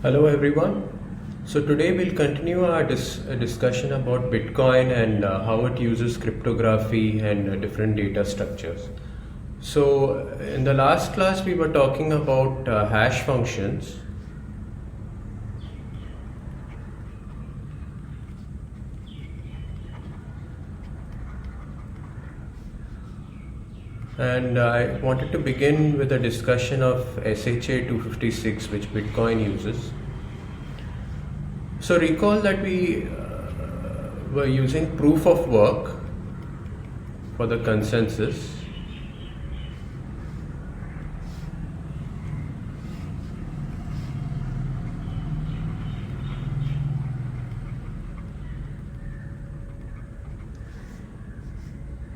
Hello everyone. So today we'll continue our discussion about Bitcoin and how it uses cryptography and different data structures. So in the last class we were talking about hash functions. And I wanted to begin with a discussion of SHA-256, which Bitcoin uses. So recall that we were using proof of work for the consensus.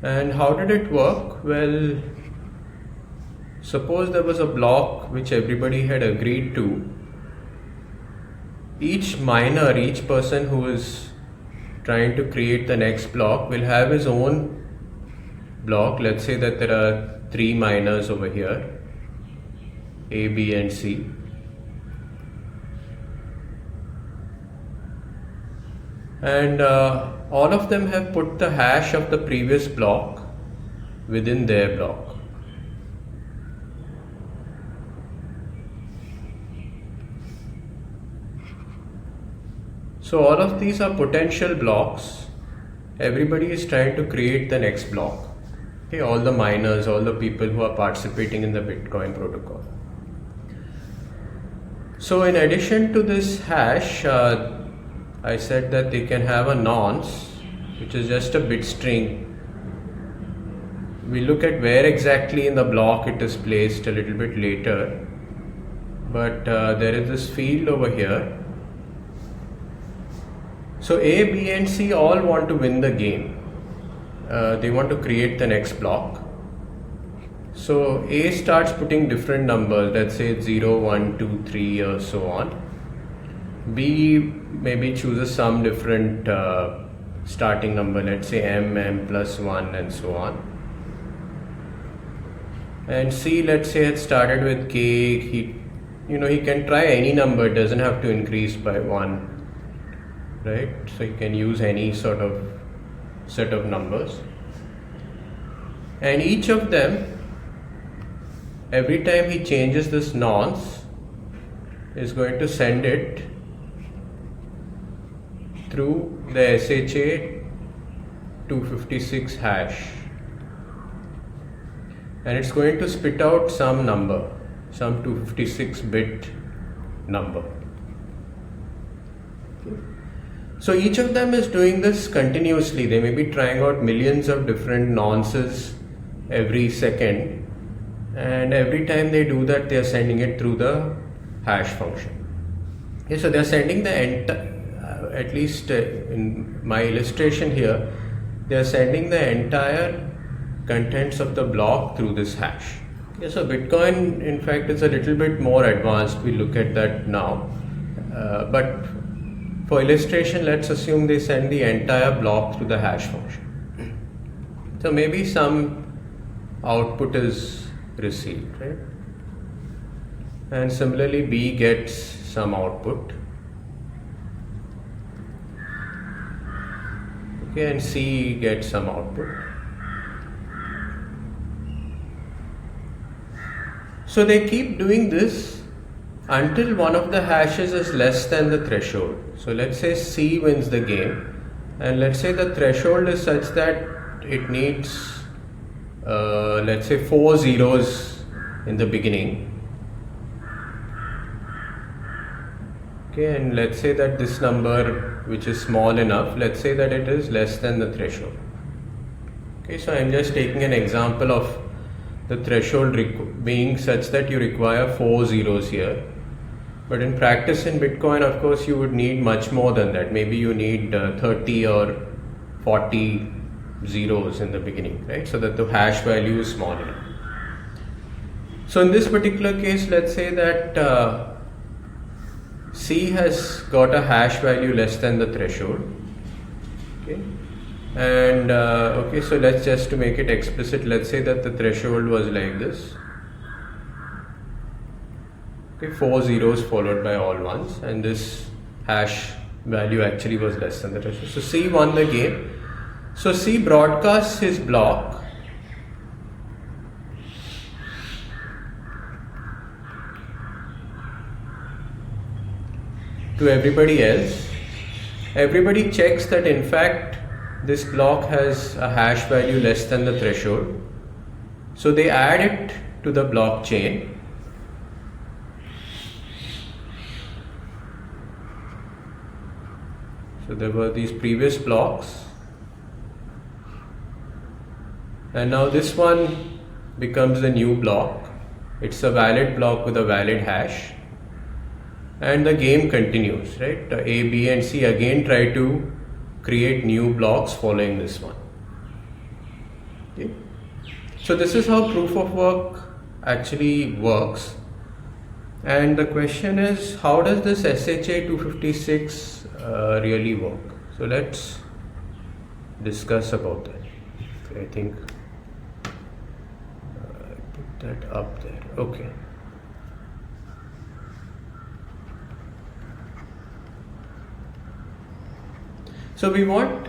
And how did it work? Well, suppose there was a block which everybody had agreed to. Each miner, each person who is trying to create the next block will have his own block. Let's say that there are 3 miners over here, A, B and C. And all of them have put the hash of the previous block within their block. So all of these are potential blocks. Everybody is trying to create the next block. Okay, all the miners, all the people who are participating in the Bitcoin protocol. So in addition to this hash, I said that they can have a nonce, which is just a bit string. We look at where exactly in the block it is placed a little bit later, but there is this field over here. So A, B and C all want to win the game. They want to create the next block. So A starts putting different numbers, let's say 0, 1, 2, 3 or so on. B maybe chooses some different starting number, let's say M plus 1 and so on. And C, let's say, had started with K. He can try any number, it doesn't have to increase by 1, right? So you can use any sort of set of numbers. And each of them, every time he changes this nonce, is going to send it through the SHA-256 hash, and it's going to spit out some number, some 256-bit number. So each of them is doing this continuously. They may be trying out millions of different nonces every second, and every time they do that, they are sending it through the hash function. Okay, so they are sending the at least in my illustration here, they are sending the entire contents of the block through this hash. Okay, so Bitcoin in fact is a little bit more advanced. We look at that now, but for illustration, let's assume they send the entire block through the hash function. So maybe some output is received, right? And similarly B gets some output. Okay, and C gets some output. So they keep doing this until one of the hashes is less than the threshold. So let's say C wins the game, and let's say the threshold is such that it needs let's say 4 zeros in the beginning. Okay, and let's say that this number, which is small enough, let's say that it is less than the threshold. Okay, so I'm just taking an example of the threshold being such that you require 4 zeros here. But in practice in Bitcoin, of course, you would need much more than that. Maybe you need 30 or 40 zeros in the beginning, right? So that the hash value is small enough. So in this particular case, let's say that C has got a hash value less than the threshold. Okay, and okay, so let's just to make it explicit, let's say that the threshold was like this. Okay, 4 zeros followed by all ones, and this hash value actually was less than the threshold. So C won the game. So C broadcasts his block to everybody else. Everybody checks that in fact this block has a hash value less than the threshold. So they add it to the blockchain. So there were these previous blocks, and now this one becomes the new block. It's a valid block with a valid hash, and the game continues, right? A, B and C again try to create new blocks following this one. Okay. So this is how proof of work actually works. And the question is, how does this SHA-256 really work? So let's discuss about that. I think I put that up there. Okay. So we want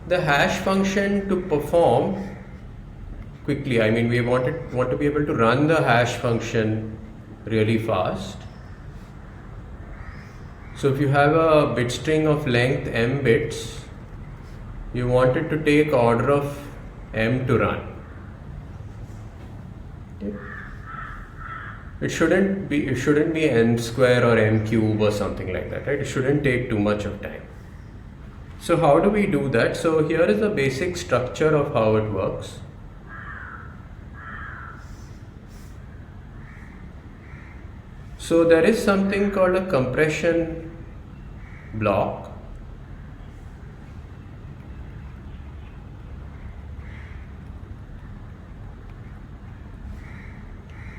the hash function to perform quickly. I mean, we want to be able to run the hash function really fast. So if you have a bit string of length m bits, you want it to take order of m to run. Okay. It shouldn't be n square or m cube or something like that, right? It shouldn't take too much of time. So how do we do that? So here is the basic structure of how it works. So there is something called a compression block.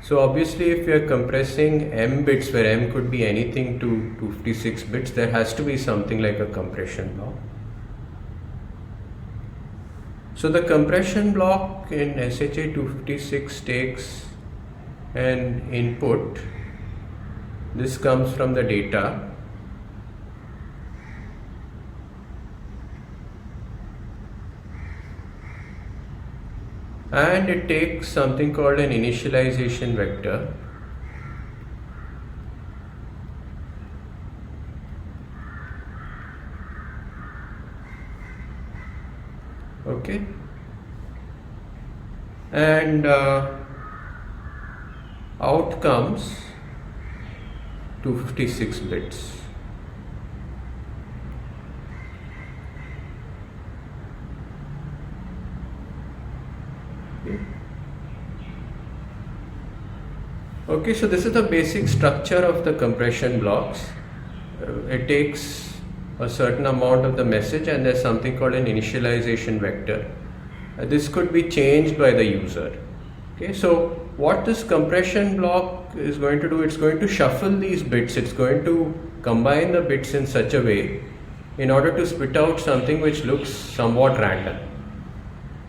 So obviously if we are compressing m bits, where m could be anything to 256 bits, there has to be something like a compression block. So the compression block in SHA-256 takes an input. This comes from the data. And it takes something called an initialization vector. Okay. And out comes 256 bits. Okay, so this is the basic structure of the compression blocks. It takes a certain amount of the message, and there's something called an initialization vector. This could be changed by the user. Okay, so what this compression block is going to do, it's going to shuffle these bits, it's going to combine the bits in such a way in order to spit out something which looks somewhat random.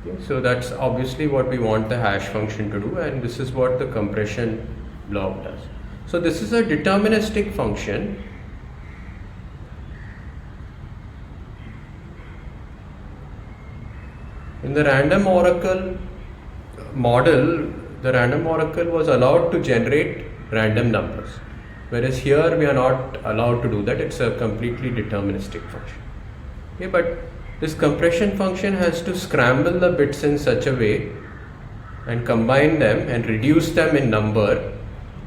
Okay, so that's obviously what we want the hash function to do, and this is what the compression block does. So this is a deterministic function. In the random oracle model, the random oracle was allowed to generate random numbers, whereas here we are not allowed to do that. It's a completely deterministic function. Okay, but this compression function has to scramble the bits in such a way and combine them and reduce them in number,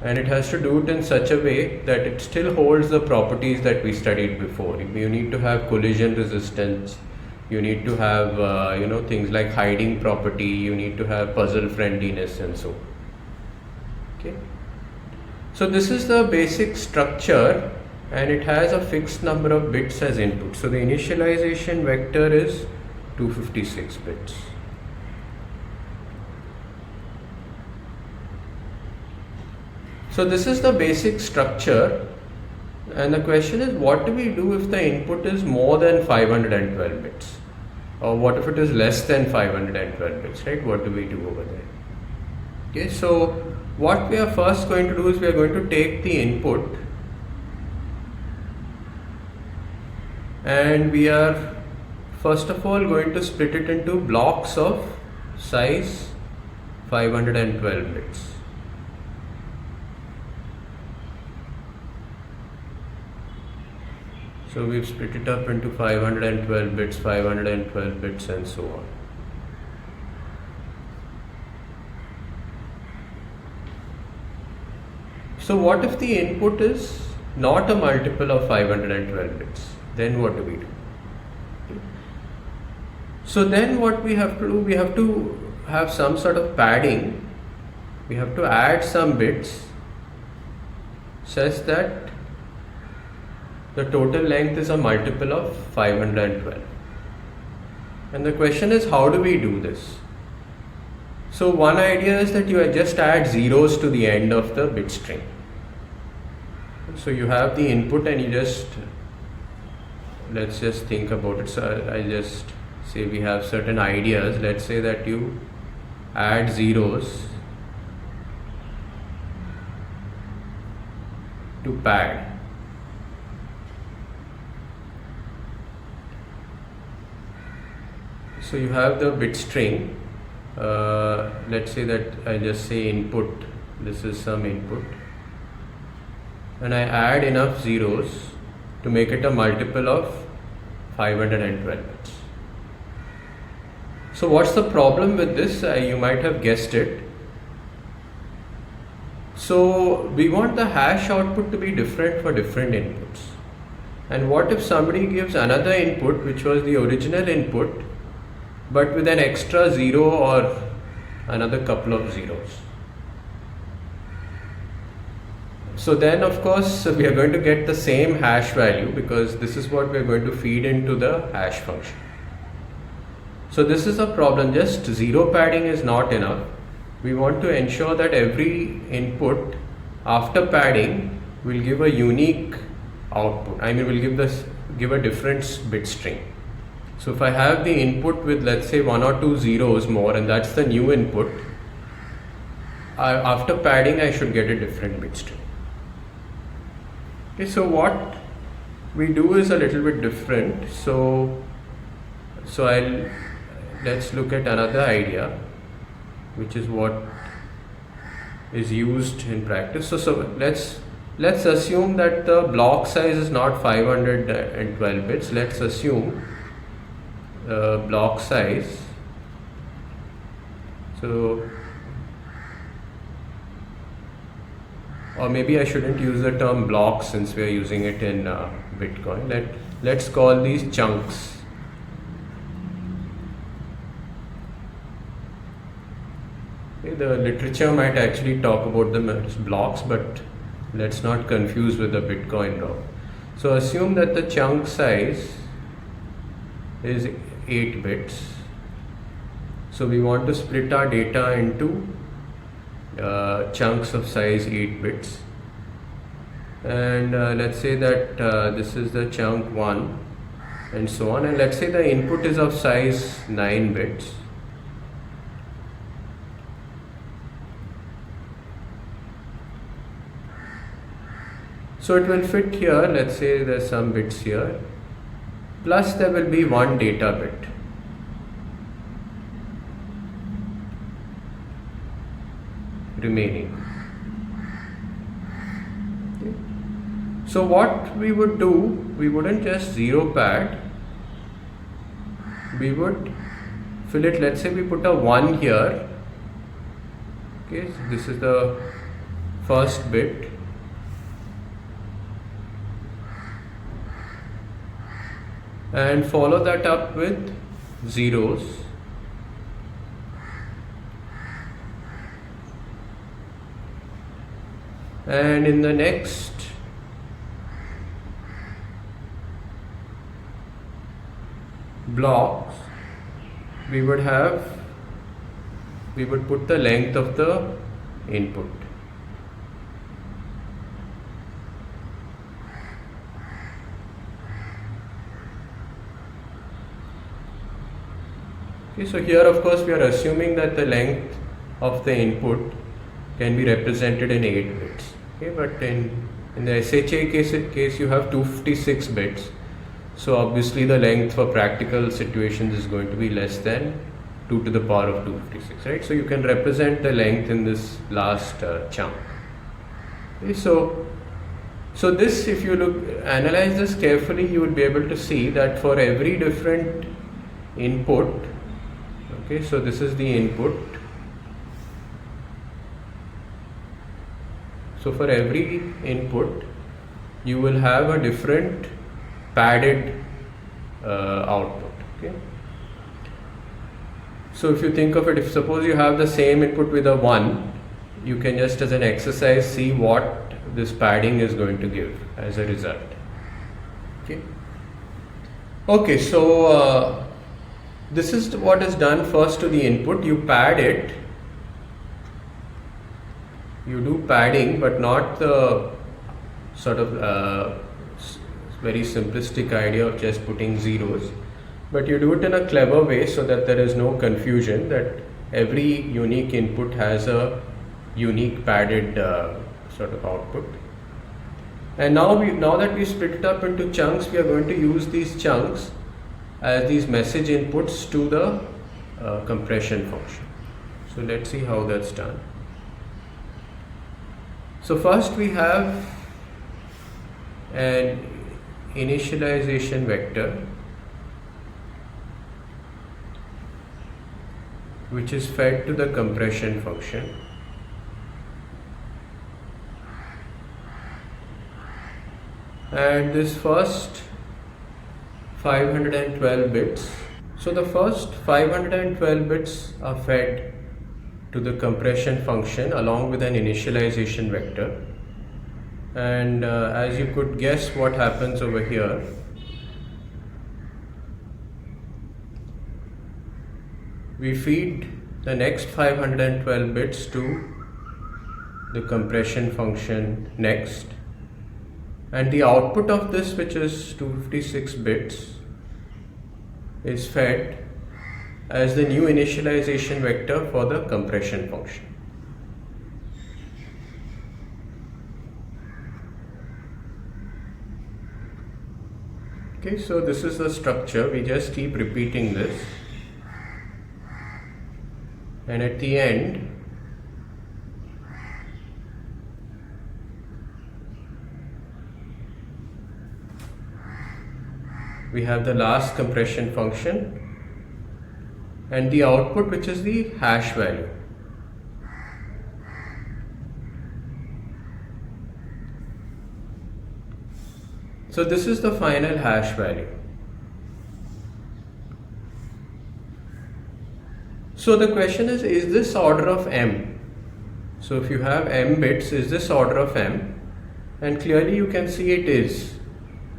and it has to do it in such a way that it still holds the properties that we studied before. You need to have collision resistance, you need to have things like hiding property, you need to have puzzle friendliness and so on. Okay, so this is the basic structure, and it has a fixed number of bits as input. So the initialization vector is 256 bits. So this is the basic structure, and the question is, what do we do if the input is more than 512 bits? Or what if it is less than 512 bits, right? What do we do over there? Okay, so what we are first going to do is we are going to take the input and we are first of all going to split it into blocks of size 512 bits. So we've split it up into 512 bits, 512 bits and so on. So what if the input is not a multiple of 512 bits? Then what do we do? So then what we have to do, we have to have some sort of padding. We have to add some bits such that the total length is a multiple of 512. And the question is, how do we do this? So one idea is that you just add zeros to the end of the bit string. So you have the input and you just, let's just think about it. So I just say we have certain ideas. Let's say that you add zeros to pad. So you have the bit string. Let's say that I just say input. This is some input. And I add enough zeros to make it a multiple of 512 bits. So what's the problem with this? You might have guessed it. So we want the hash output to be different for different inputs. And what if somebody gives another input which was the original input but with an extra zero or another couple of zeros? So then of course we are going to get the same hash value because this is what we are going to feed into the hash function. So this is a problem. Just zero padding is not enough. We want to ensure that every input after padding will give a unique output. I mean, will give a different bit string. So if I have the input with, let's say, 1 or 2 zeros more, and that's the new input, after padding I should get a different bit string. Okay, so what we do is a little bit different. So let's look at another idea, which is what is used in practice. So let's assume that the block size is not 512 bits. Let's assume block size. So, or maybe I shouldn't use the term blocks since we are using it in Bitcoin. Let's call these chunks. Okay, the literature might actually talk about them as blocks, but let's not confuse with the Bitcoin law. So assume that the chunk size is 8 bits. So we want to split our data into chunks of size 8 bits. And let's say that this is the chunk 1 and so on. And let's say the input is of size 9 bits. So it will fit here. Let's say there's some bits here. Plus there will be one data bit. Remaining. Okay. So what we would do, we wouldn't just zero pad. We would fill it. Let's say we put a 1 here. Okay, so this is the first bit. And follow that up with zeros. And in the next blocks, we would put the length of the input. Okay, so here of course we are assuming that the length of the input can be represented in 8 bits. Okay, but in the SHA case you have 256 bits. So obviously the length for practical situations is going to be less than 2 to the power of 256, right? So you can represent the length in this last chunk. Okay, so this, if you analyze this carefully, you will be able to see that for every different input, okay, so this is the input. So for every input, you will have a different padded output. Okay. So if you think of it, if suppose you have the same input with a 1, you can just as an exercise see what this padding is going to give as a result. Okay. Okay, so this is what is done first to the input. You pad it. You do padding, but not the sort of very simplistic idea of just putting zeros, but you do it in a clever way so that there is no confusion, that every unique input has a unique padded sort of output. And now that we split it up into chunks, we are going to use these chunks as these message inputs to the compression function. So let's see how that's done. So first we have an initialization vector which is fed to the compression function. And this first 512 bits, so the first 512 bits are fed to the compression function along with an initialization vector. And as you could guess what happens over here, we feed the next 512 bits to the compression function next, and the output of this, which is 256 bits, is fed as the new initialization vector for the compression function. Okay, so this is the structure. We just keep repeating this, and at the end we have the last compression function and the output, which is the hash value. So this is the final hash value. So the question is this order of m? So if you have m bits, is this order of m? And clearly you can see it is,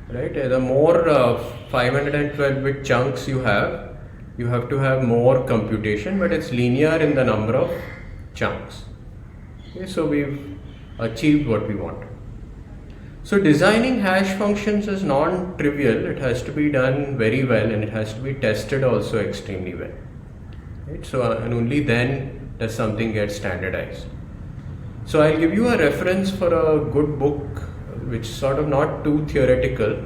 right? The more 512 bit chunks you have to have more computation, but it's linear in the number of chunks. Okay, so we've achieved what we want. So designing hash functions is non-trivial. It has to be done very well, and it has to be tested also extremely well. Right? So and only then does something get standardized. So I'll give you a reference for a good book, which is sort of not too theoretical,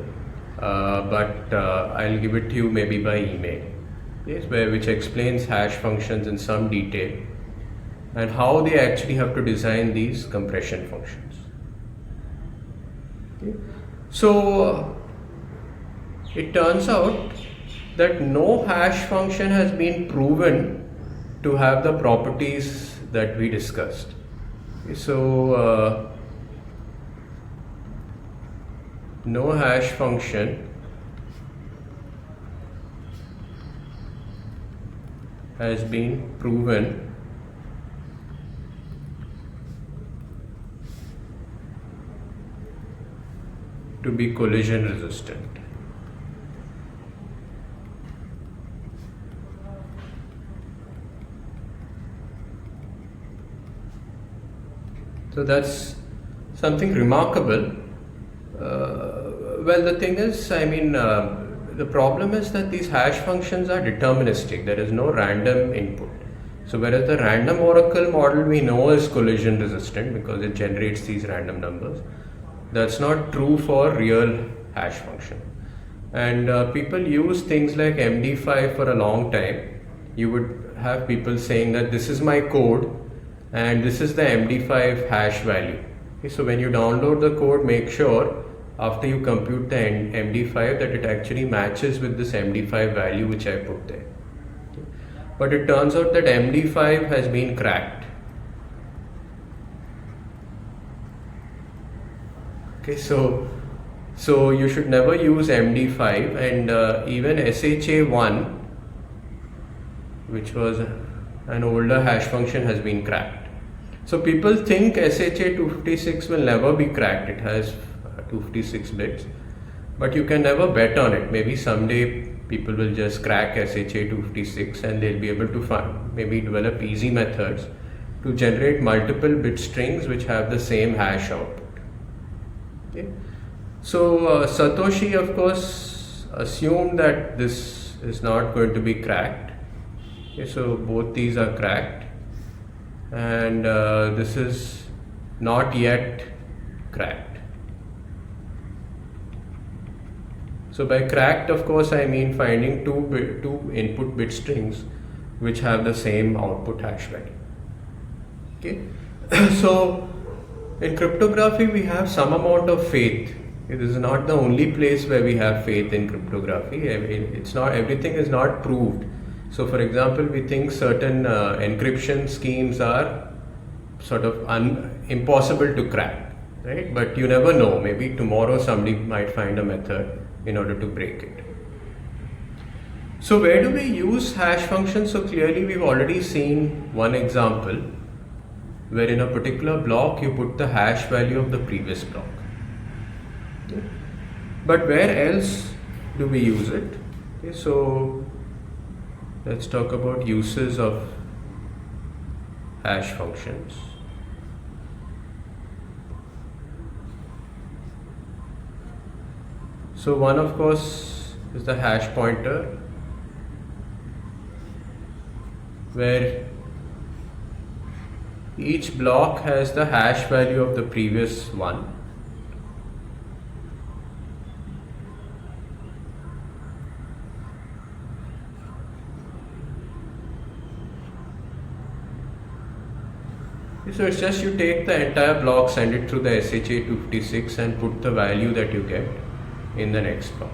but I'll give it to you maybe by email. Yes, which explains hash functions in some detail and how they actually have to design these compression functions. Okay. So it turns out that no hash function has been proven to have the properties that we discussed. Okay. So no hash function has been proven to be collision resistant. So that's something remarkable. Well, the thing is, I mean, the problem is that these hash functions are deterministic. There is no random input. So whereas the random oracle model we know is collision resistant because it generates these random numbers, that's not true for real hash function. And people use things like MD5 for a long time. You would have people saying that this is my code and this is the MD5 hash value. Okay, so when you download the code, make sure after you compute the MD5 that it actually matches with this MD5 value which I put there. Okay. But it turns out that MD5 has been cracked. Okay, so you should never use MD5, and even SHA1, which was an older hash function, has been cracked. So people think SHA-256 will never be cracked. It has 256 bits, but you can never bet on it. Maybe someday people will just crack SHA-256 and they'll be able to maybe develop easy methods to generate multiple bit strings which have the same hash output. Okay. So Satoshi, of course, assumed that this is not going to be cracked. Okay, so both these are cracked, and this is not yet cracked. So by cracked, of course, I mean finding two input bit strings which have the same output hash value. Okay. So in cryptography we have some amount of faith. It is not the only place where we have faith in cryptography. I mean, it's not, everything is not proved. So for example, we think certain encryption schemes are sort of impossible to crack, right? But you never know, maybe tomorrow somebody might find a method in order to break it. So where do we use hash functions? So clearly we've already seen one example where in a particular block you put the hash value of the previous block. Okay. But where else do we use it? Okay, so let's talk about uses of hash functions. So one, of course, is the hash pointer, where each block has the hash value of the previous one. So it's just you take the entire block, send it through the SHA-256 and put the value that you get in the next block.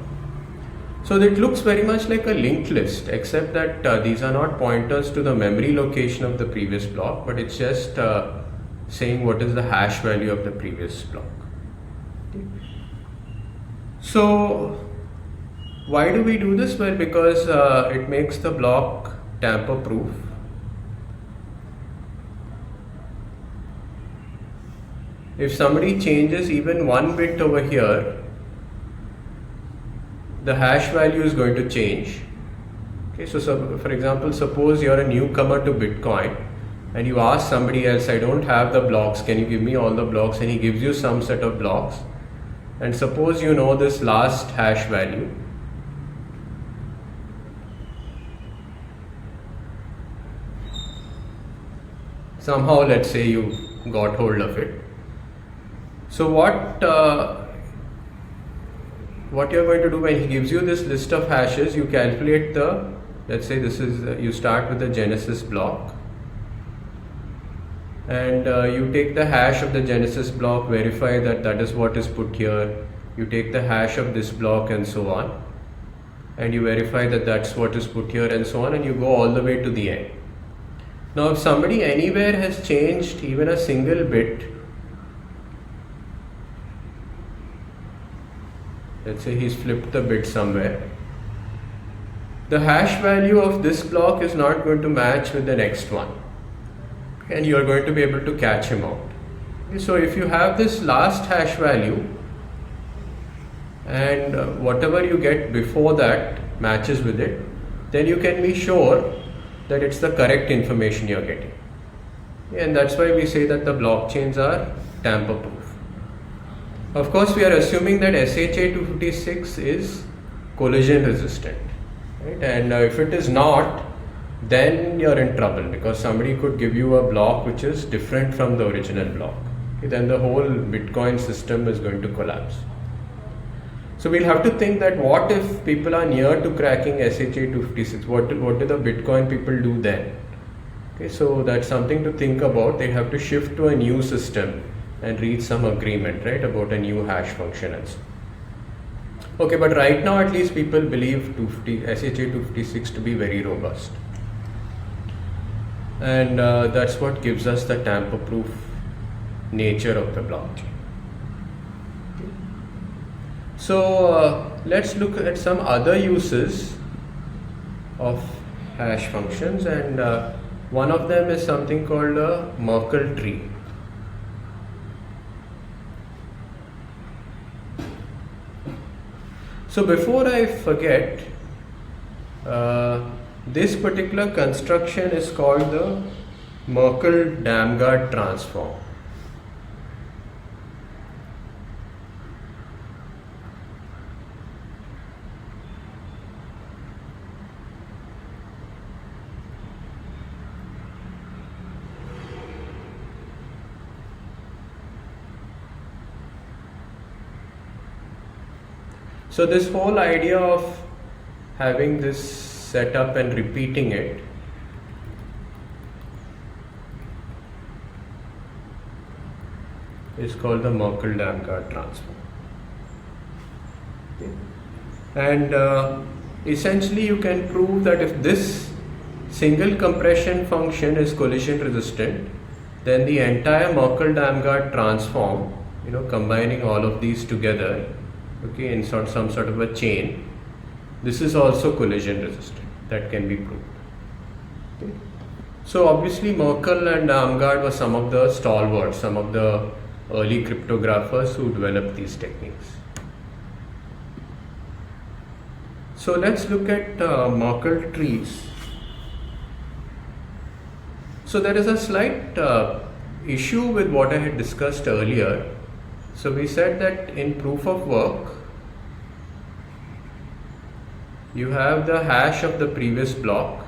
So it looks very much like a linked list, except that these are not pointers to the memory location of the previous block, but it's just saying what is the hash value of the previous block. Okay. So why do we do this? Well, because it makes the block tamper proof. If somebody changes even one bit over here, the hash value is going to change. Okay, so for example, suppose you're a newcomer to Bitcoin and you ask somebody else, I don't have the blocks, can you give me all the blocks? And he gives you some set of blocks. And suppose you know this last hash value. Somehow, let's say you got hold of it. So what you're going to do when he gives you this list of hashes, you calculate the, let's say this is, you start with the Genesis block, and you take the hash of the Genesis block, verify that that is what is put here, you take the hash of this block and so on, and you verify that that's what is put here and so on, and you go all the way to the end. Now if somebody anywhere has changed even a single bit, let's say he's flipped the bit somewhere, the hash value of this block is not going to match with the next one, and you are going to be able to catch him out. Okay, so if you have this last hash value and whatever you get before that matches with it, then you can be sure that it's the correct information you're getting. And that's why we say that the blockchains are tamper proof. Of course, we are assuming that SHA-256 is collision resistant, right? And if it is not, then you're in trouble, because somebody could give you a block which is different from the original block. Okay, then the whole Bitcoin system is going to collapse. So we'll have to think that what if people are near to cracking SHA-256? What do the Bitcoin people do then? Okay, so that's something to think about. They have to shift to a new system and reach some agreement, right, about a new hash function and so. Okay, but right now at least people believe SHA-256 to be very robust. And that's what gives us the tamper-proof nature of the blockchain. So let's look at some other uses of hash functions, and one of them is something called a Merkle tree. So before I forget, this particular construction is called the Merkle-Damgard transform. So this whole idea of having this set up and repeating it is called the Merkle-Damgard transform. Okay. And essentially you can prove that if this single compression function is collision resistant, then the entire Merkle-Damgard transform, combining all of these together, okay, in some sort of a chain, this is also collision resistant. That can be proved. Okay. So obviously Merkle and Damgard were some of the stalwarts, some of the early cryptographers who developed these techniques. So let's look at Merkle trees. So there is a slight issue with what I had discussed earlier. So we said that in proof of work, you have the hash of the previous block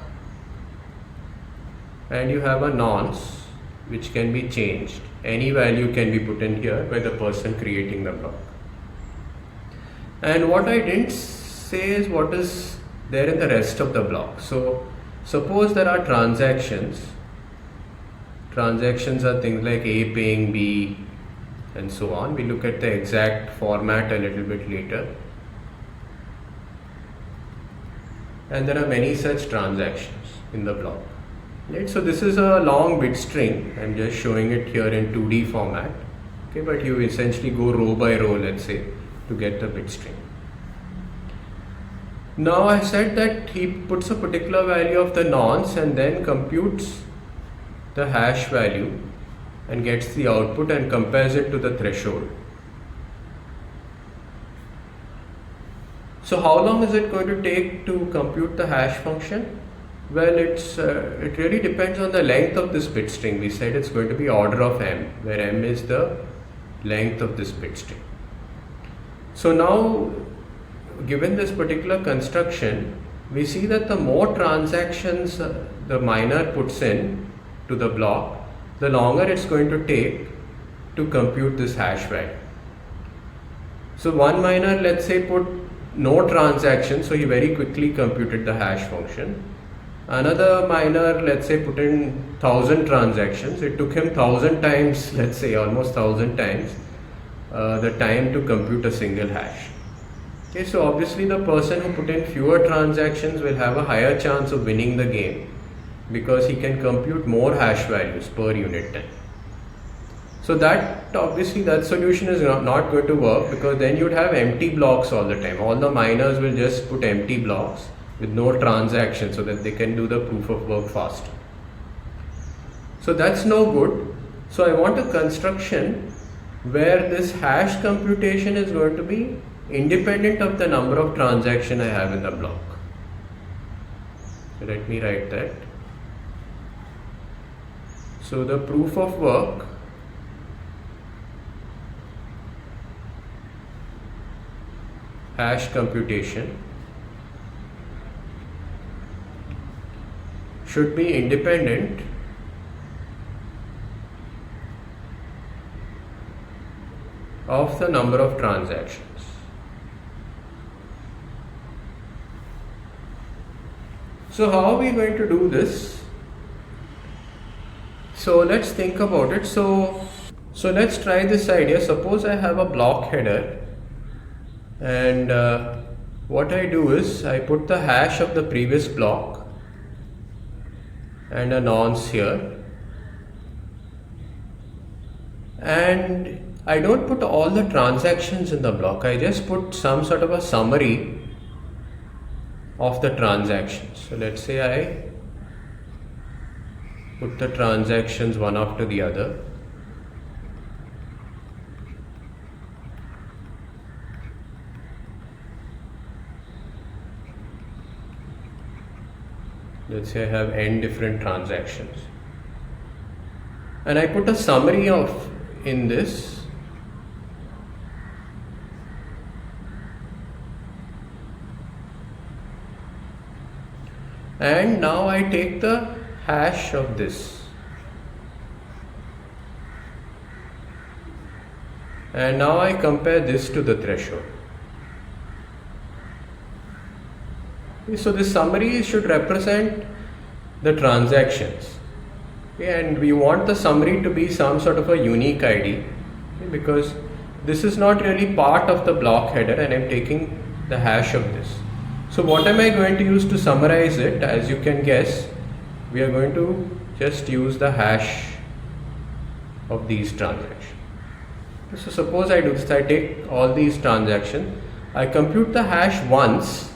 and you have a nonce which can be changed. Any value can be put in here by the person creating the block. And what I didn't say is what is there in the rest of the block. So suppose there are transactions. Transactions are things like A paying B and so on. We look at the exact format a little bit later. And there are many such transactions in the block. Right? So this is a long bit string. I'm just showing it here in 2D format. Okay, but you essentially go row by row, let's say, to get the bit string. Now I said that he puts a particular value of the nonce and then computes the hash value and gets the output and compares it to the threshold. So how long is it going to take to compute the hash function? Well, it really depends on the length of this bit string. We said it's going to be order of m, where m is the length of this bit string. So now, given this particular construction, we see that the more transactions the miner puts in to the block, the longer it's going to take to compute this hash value. So one miner, let's say, put no transaction, so he very quickly computed the hash function. Another miner, let's say, put in 1000 transactions. It took him 1000 times, let's say almost 1000 times the time to compute a single hash. Okay, so obviously the person who put in fewer transactions will have a higher chance of winning the game because he can compute more hash values per unit time. So that obviously that solution is not going to work, because then you'd have empty blocks all the time. All the miners will just put empty blocks with no transactions so that they can do the proof of work faster. So that's no good. So I want a construction where this hash computation is going to be independent of the number of transactions I have in the block. So let me write that. So the proof of work hash computation should be independent of the number of transactions. So how are we going to do this? So let's think about it. So let's try this idea. Suppose I have a block header, and what I do is I put the hash of the previous block and a nonce here, and I don't put all the transactions in the block. I just put some sort of a summary of the transactions. So let's say I put the transactions one after the other. Let's say I have n different transactions, and I put a summary of in this. And now I take the hash of this, and now I compare this to the threshold. So this summary should represent the transactions, and we want the summary to be some sort of a unique ID, because this is not really part of the block header, and I'm taking the hash of this. So what am I going to use to summarize it? As you can guess, we are going to just use the hash of these transactions. So suppose I do this, I take all these transactions, I compute the hash once,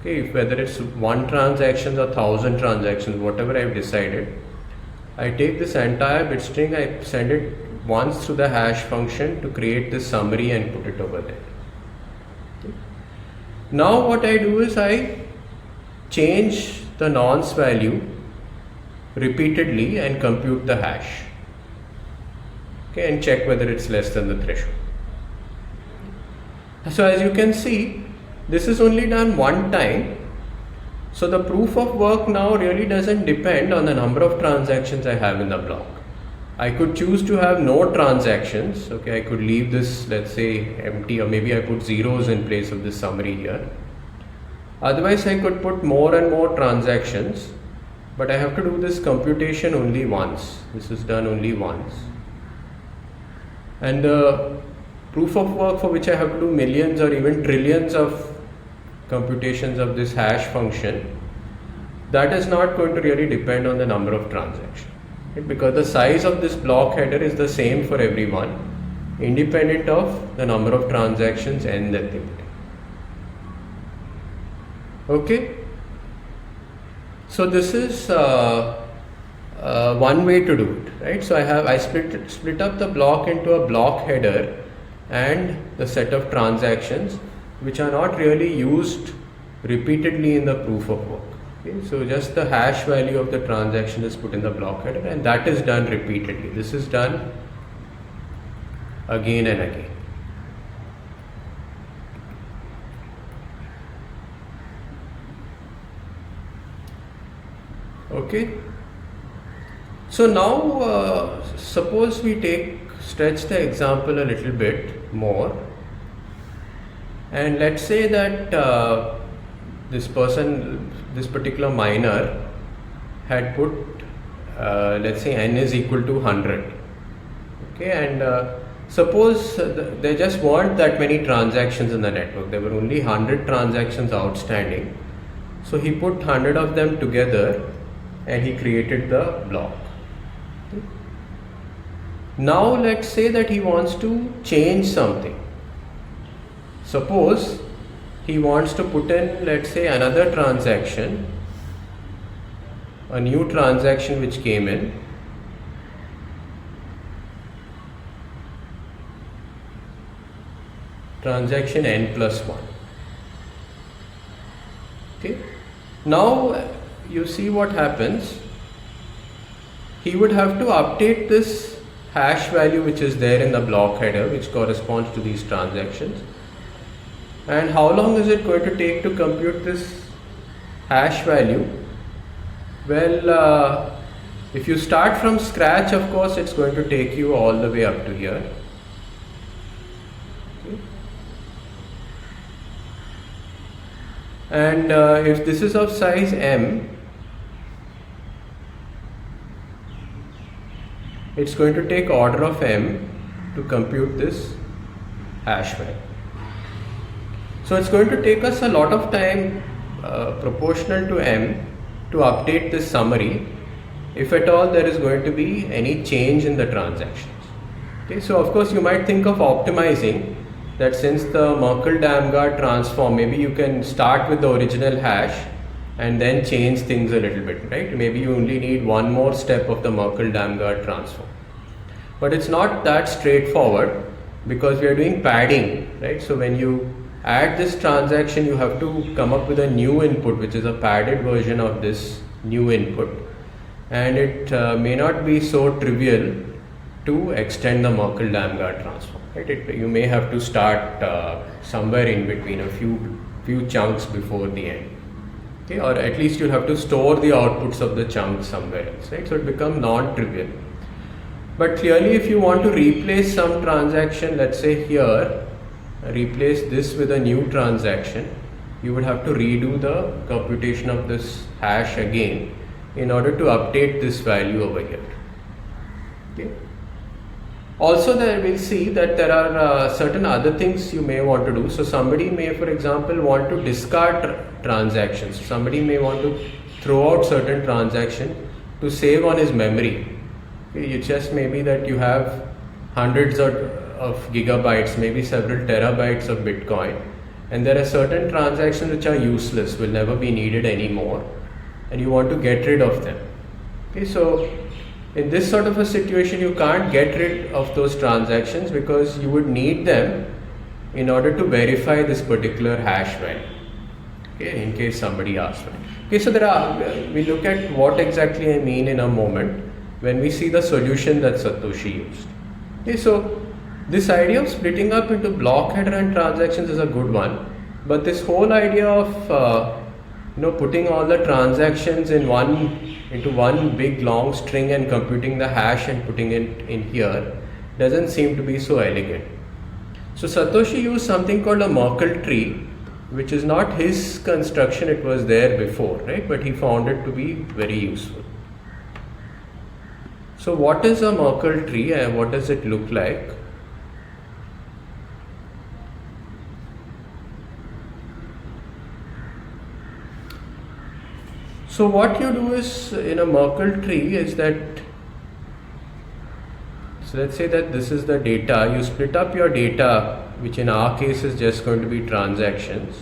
okay, whether it's one transaction or 1,000 transactions, whatever I've decided. I take this entire bit string, I send it once through the hash function to create this summary and put it over there. Now what I do is I change the nonce value repeatedly and compute the hash, okay, and check whether it's less than the threshold. So as you can see, this is only done one time. So the proof of work now really doesn't depend on the number of transactions I have in the block. I could choose to have no transactions, okay, I could leave this, let's say, empty, or maybe I put zeros in place of this summary here. Otherwise I could put more and more transactions, but I have to do this computation only once. This is done only once. And the proof of work for which I have to do millions or even trillions of computations of this hash function, that is not going to really depend on the number of transactions. Because the size of this block header is the same for everyone, independent of the number of transactions n that they put in. Okay, so this is one way to do it, right? So I split up the block into a block header and the set of transactions which are not really used repeatedly in the proof of work. Okay, so just the hash value of the transaction is put in the block header, and that is done repeatedly. This is done again and again. Okay. So now suppose we stretch the example a little bit more, and let's say that this particular miner had put let's say n is equal to 100, okay, and suppose there just weren't that many transactions in the network. There were only 100 transactions outstanding, so he put 100 of them together and he created the block. Okay. Now let's say that he wants to change something. Suppose he wants to put in, let's say, another transaction, a new transaction which came in, transaction n plus 1. Okay. Now you see what happens. He would have to update this hash value which is there in the block header, which corresponds to these transactions. And how long is it going to take to compute this hash value? Well, if you start from scratch, of course, it's going to take you all the way up to here. Okay. And if this is of size m, it's going to take order of m to compute this hash value. So it's going to take us a lot of time proportional to m to update this summary, if at all there is going to be any change in the transactions. Okay, so of course you might think of optimizing that. Since the Merkle-Damgard transform, maybe you can start with the original hash and then change things a little bit, right? Maybe you only need one more step of the Merkle-Damgard transform. But it's not that straightforward because we are doing padding, right? So when you add this transaction, you have to come up with a new input, which is a padded version of this new input. And it may not be so trivial to extend the Merkle-Damgard transform, right? You may have to start somewhere in between, a few chunks before the end. Okay, or at least you'll have to store the outputs of the chunks somewhere else, right? So it becomes non-trivial. But clearly, if you want to replace some transaction, let's say here, replace this with a new transaction, you would have to redo the computation of this hash again in order to update this value over here. Okay. Also, there we'll see that there are certain other things you may want to do. So somebody may, for example, want to discard transactions. Somebody may want to throw out certain transaction to save on his memory. Okay. It just may be that you have hundreds of gigabytes, maybe several terabytes of Bitcoin, and there are certain transactions which are useless, will never be needed anymore, and you want to get rid of them. Okay, so in this sort of a situation, you can't get rid of those transactions because you would need them in order to verify this particular hash value. Okay, in case somebody asks for it. Okay, so we look at what exactly I mean in a moment when we see the solution that Satoshi used. Okay, so this idea of splitting up into block header and transactions is a good one, but this whole idea of putting all the transactions into one big long string and computing the hash and putting it in here doesn't seem to be so elegant. So Satoshi used something called a Merkle tree, which is not his construction, it was there before, right? But he found it to be very useful. So what is a Merkle tree and what does it look like? So what you do is, in a Merkle tree, is that, so let's say that this is the data, you split up your data, which in our case is just going to be transactions.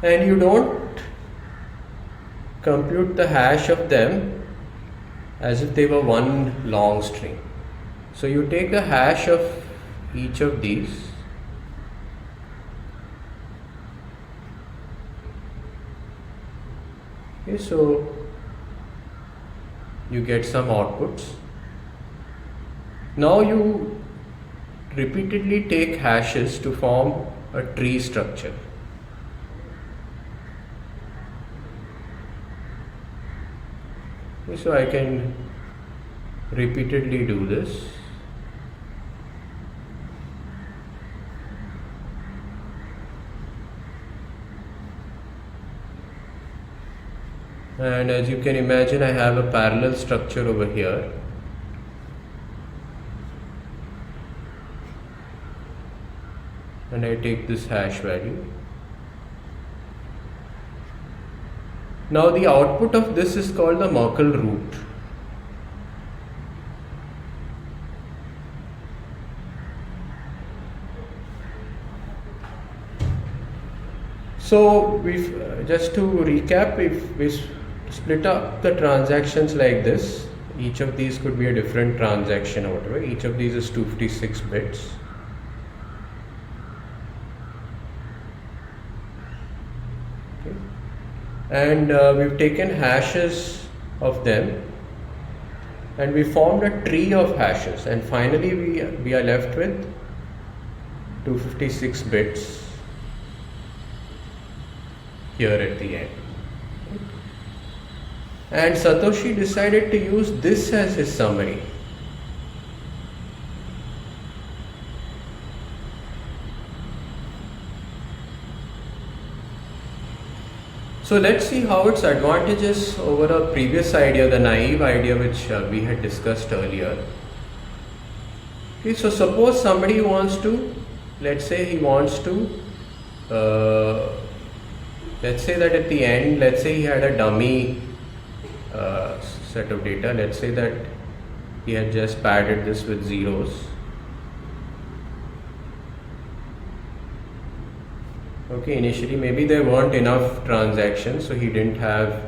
And you don't compute the hash of them as if they were one long string. So you take the hash of each of these, okay, so you get some outputs. Now you repeatedly take hashes to form a tree structure. Okay, so I can repeatedly do this. And as you can imagine, I have a parallel structure over here. And I take this hash value. Now the output of this is called the Merkle root. So we've just to recap, if we split up the transactions like this, each of these could be a different transaction or whatever. Each of these is 256 bits. And we've taken hashes of them and we formed a tree of hashes, and finally we are left with 256 bits here at the end. And Satoshi decided to use this as his summary. So let's see how its advantages over a previous idea, the naive idea which we had discussed earlier. Okay, so suppose somebody wants to, let's say he wants to, let's say that at the end, let's say he had a dummy set of data, let's say that he had just padded this with zeros. Okay, initially maybe there weren't enough transactions, so he didn't have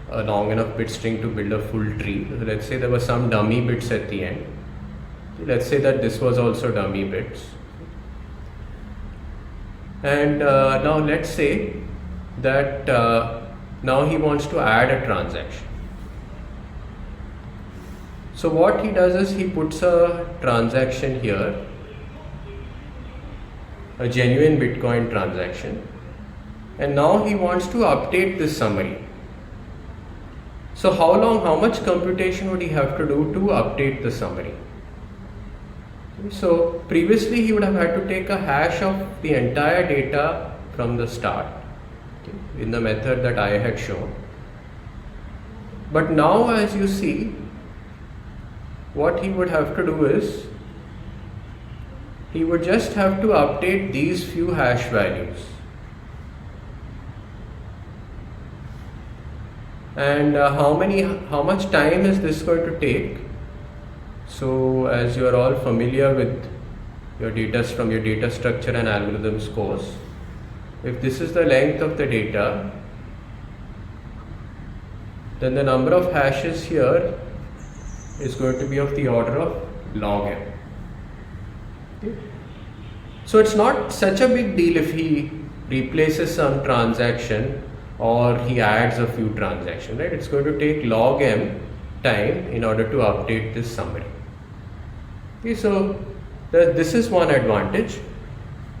a long enough bit string to build a full tree. So let's say there were some dummy bits at the end. Let's say that this was also dummy bits. And now let's say that now he wants to add a transaction. So what he does is he puts a transaction here, a genuine Bitcoin transaction, and now he wants to update this summary. So how much computation would he have to do to update the summary? So previously he would have had to take a hash of the entire data from the start, okay, in the method that I had shown. But now, as you see, what he would have to do is he would just have to update these few hash values. And how much time is this going to take? So as you are all familiar with your data from your data structure and algorithms course, if this is the length of the data, then the number of hashes here is going to be of the order of log n. Okay. So it's not such a big deal if he replaces some transaction or he adds a few transactions, right? It's going to take log m time in order to update this summary. Okay, so this is one advantage.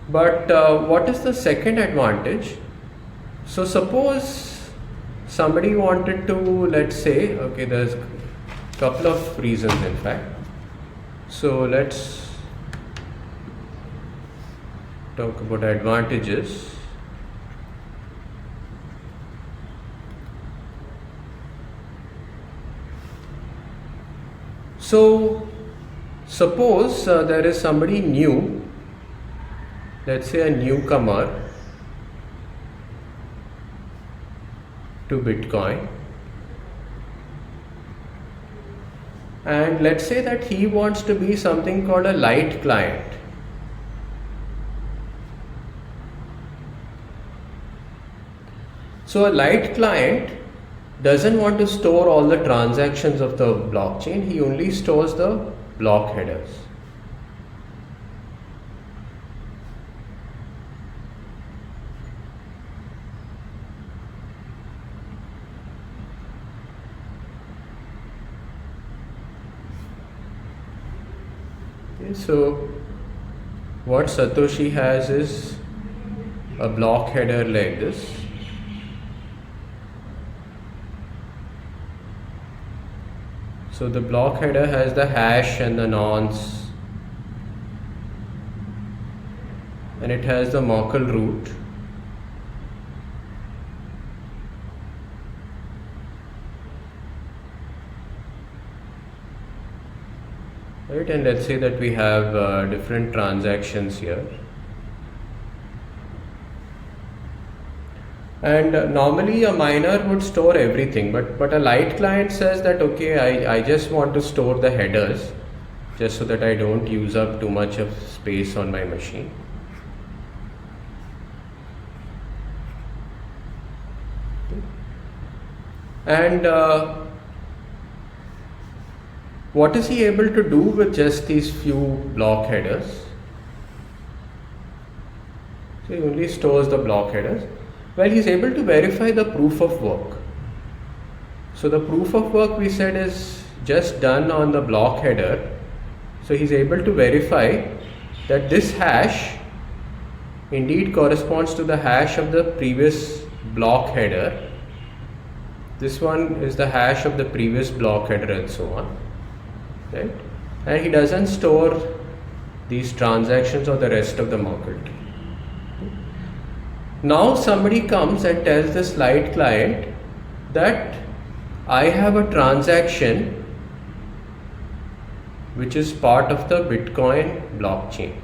But what is the second advantage? So suppose somebody wanted to, let's say, okay, there's a couple of reasons in fact. So let's talk about advantages. So suppose there is somebody new, let's say a newcomer to Bitcoin, and let's say that he wants to be something called a light client. So a light client doesn't want to store all the transactions of the blockchain, he only stores the block headers. Okay, so what Satoshi has is a block header like this. So the block header has the hash and the nonce, and it has the Merkle root. Right, and let's say that we have different transactions here. And normally a miner would store everything, but a light client says that okay, I just want to store the headers just so that I don't use up too much of space on my machine. And what is he able to do with just these few block headers? So he only stores the block headers. Well, he's able to verify the proof of work. So the proof of work we said is just done on the block header. So he's able to verify that this hash indeed corresponds to the hash of the previous block header. This one is the hash of the previous block header and so on, right? And he doesn't store these transactions or the rest of the Merkle tree. Now somebody comes and tells this light client that I have a transaction which is part of the Bitcoin blockchain.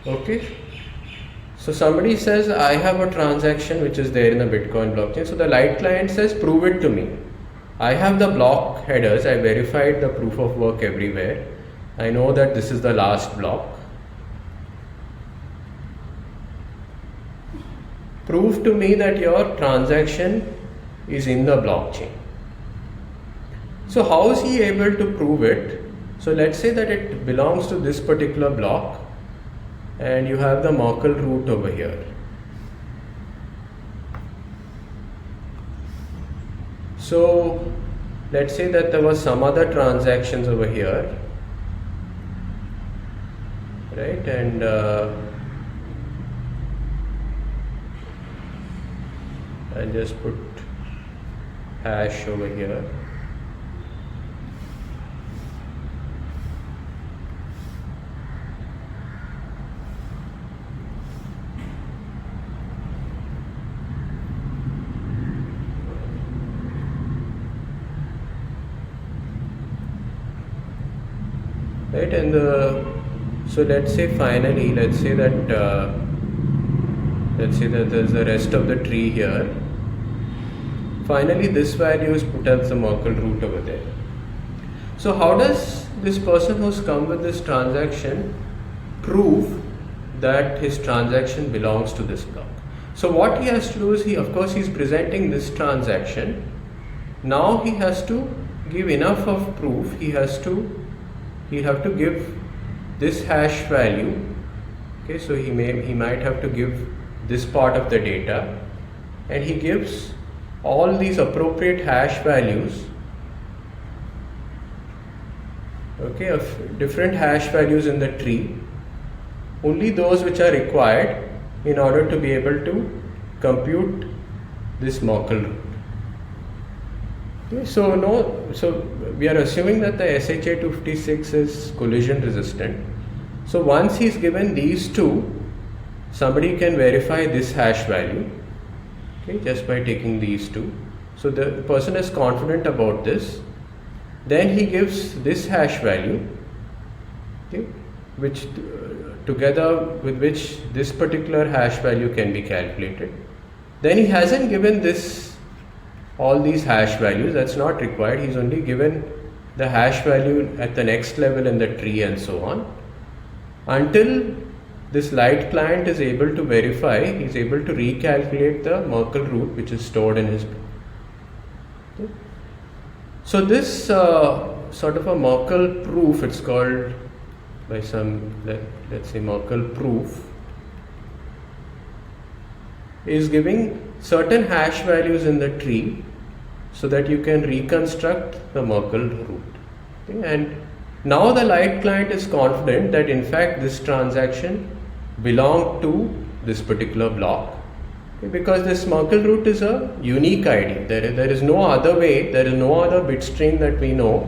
Okay, so somebody says I have a transaction which is there in the Bitcoin blockchain. So the light client says, prove it to me. I have the block headers, I verified the proof of work everywhere. I know that this is the last block. Prove to me that your transaction is in the blockchain. So how is he able to prove it? So let's say that it belongs to this particular block and you have the Merkle root over here. So let's say that there was some other transactions over here, right? And I'll just put hash over here. Right, and so let's say finally, let's say that there's the rest of the tree here. Finally, this value is put as the Merkle root over there. So how does this person who's come with this transaction prove that his transaction belongs to this block? So what he has to do is, of course he's presenting this transaction. Now he has to give enough of proof. He'll have to give this hash value. Okay, so he might have to give this part of the data, and he gives all these appropriate hash values, okay, of different hash values in the tree, only those which are required in order to be able to compute this Merkle root. Okay, so we are assuming that the SHA-256 is collision resistant. So once he's given these two, somebody can verify this hash value, okay, just by taking these two. So the person is confident about this. Then he gives this hash value, okay, which together with which this particular hash value can be calculated. Then he hasn't given all these hash values, that's not required. He's only given the hash value at the next level in the tree and so on, until this light client is able to verify, he's able to recalculate the Merkle root which is stored in his block. Okay. So this sort of a Merkle proof, it's called by some, let's say Merkle proof, is giving certain hash values in the tree so that you can reconstruct the Merkle root. Okay. And now the light client is confident that in fact this transaction belonged to this particular block, okay, because this Merkle root is a unique ID. There is no other way, there is no other bit string that we know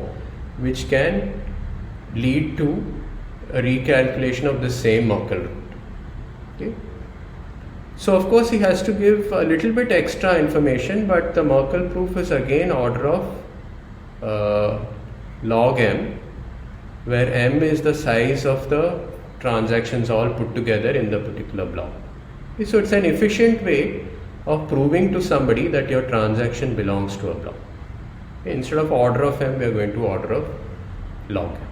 which can lead to a recalculation of the same Merkle root. Okay. So of course he has to give a little bit extra information, but the Merkle proof is again order of log m, where m is the size of the transactions all put together in the particular block. Okay, so it's an efficient way of proving to somebody that your transaction belongs to a block. Okay, instead of order of m, we are going to order of log m.